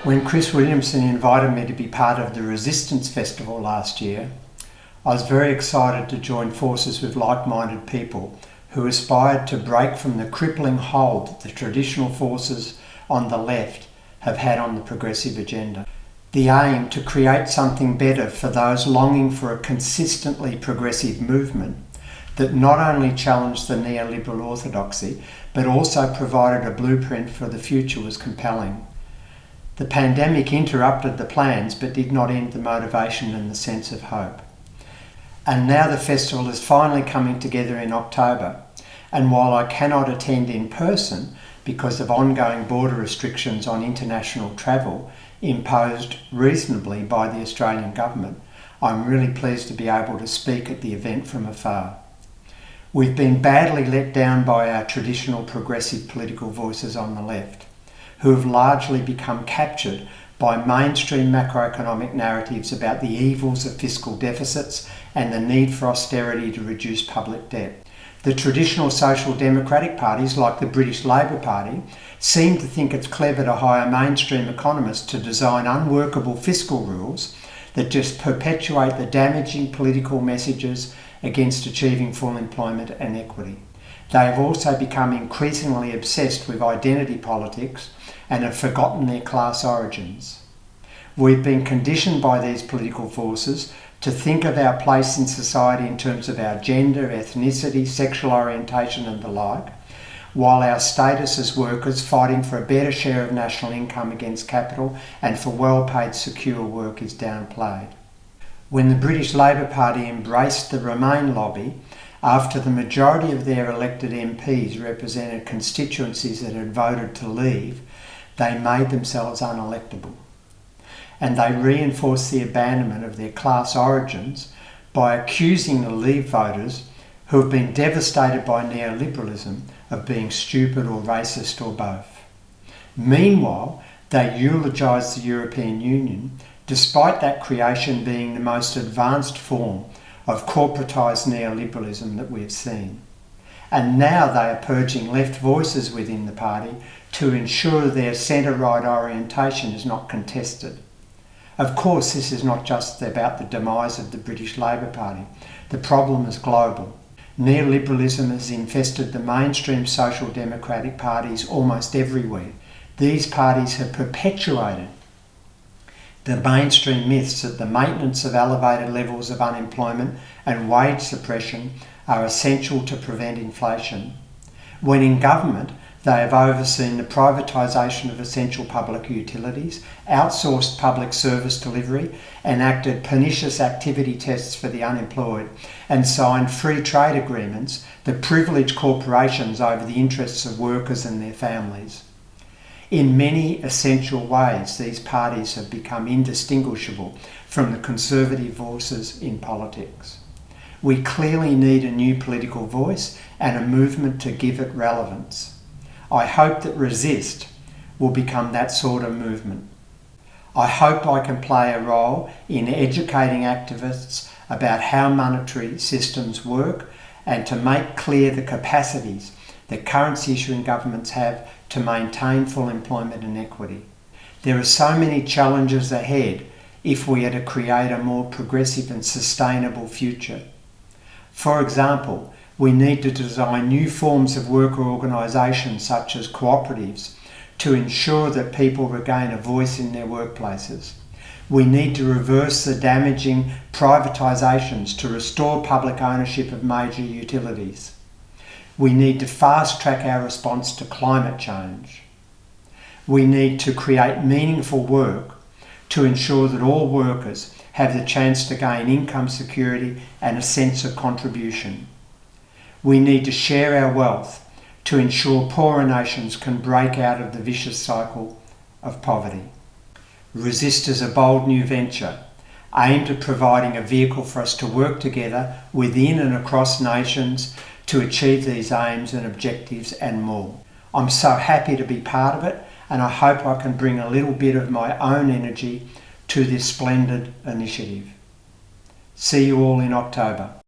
When Chris Williamson invited me to be part of the Resistance Festival last year, I was very excited to join forces with like-minded people who aspired to break from the crippling hold that the traditional forces on the left have had on the progressive agenda. The aim to create something better for those longing for a consistently progressive movement that not only challenged the neoliberal orthodoxy but also provided a blueprint for the future was compelling. The pandemic interrupted the plans but did not end the motivation and the sense of hope. And now the festival is finally coming together in October, and while I cannot attend in person because of ongoing border restrictions on international travel imposed reasonably by the Australian government, I'm really pleased to be able to speak at the event from afar. We've been badly let down by our traditional progressive political voices on the left, who have largely become captured by mainstream macroeconomic narratives about the evils of fiscal deficits and the need for austerity to reduce public debt. The traditional social democratic parties, like the British Labour Party, seem to think it's clever to hire mainstream economists to design unworkable fiscal rules that just perpetuate the damaging political messages against achieving full employment and equity. They have also become increasingly obsessed with identity politics and have forgotten their class origins. We've been conditioned by these political forces to think of our place in society in terms of our gender, ethnicity, sexual orientation and the like, while our status as workers fighting for a better share of national income against capital and for well-paid secure work is downplayed. When the British Labour Party embraced the Remain lobby, after the majority of their elected MPs represented constituencies that had voted to leave, they made themselves unelectable. And they reinforced the abandonment of their class origins by accusing the Leave voters, who have been devastated by neoliberalism, of being stupid or racist or both. Meanwhile, they eulogised the European Union, despite that creation being the most advanced form of corporatised neoliberalism that we've seen. And now they are purging left voices within the party to ensure their centre-right orientation is not contested. Of course, this is not just about the demise of the British Labour Party. The problem is global. Neoliberalism has infested the mainstream social democratic parties almost everywhere. These parties have perpetuated the mainstream myths that the maintenance of elevated levels of unemployment and wage suppression are essential to prevent inflation. When in government, they have overseen the privatisation of essential public utilities, outsourced public service delivery, enacted pernicious activity tests for the unemployed, and signed free trade agreements that privilege corporations over the interests of workers and their families. In many essential ways, these parties have become indistinguishable from the conservative forces in politics. We clearly need a new political voice and a movement to give it relevance. I hope that Resist will become that sort of movement. I hope I can play a role in educating activists about how monetary systems work and to make clear the capacities that currency issuing governments have to maintain full employment and equity. There are so many challenges ahead if we are to create a more progressive and sustainable future. For example, we need to design new forms of worker organisation such as cooperatives to ensure that people regain a voice in their workplaces. We need to reverse the damaging privatisations to restore public ownership of major utilities. We need to fast-track our response to climate change. We need to create meaningful work to ensure that all workers have the chance to gain income security and a sense of contribution. We need to share our wealth to ensure poorer nations can break out of the vicious cycle of poverty. Resist is a bold new venture aimed at providing a vehicle for us to work together within and across nations to achieve these aims and objectives and more. I'm so happy to be part of it, and I hope I can bring a little bit of my own energy to this splendid initiative. See you all in October.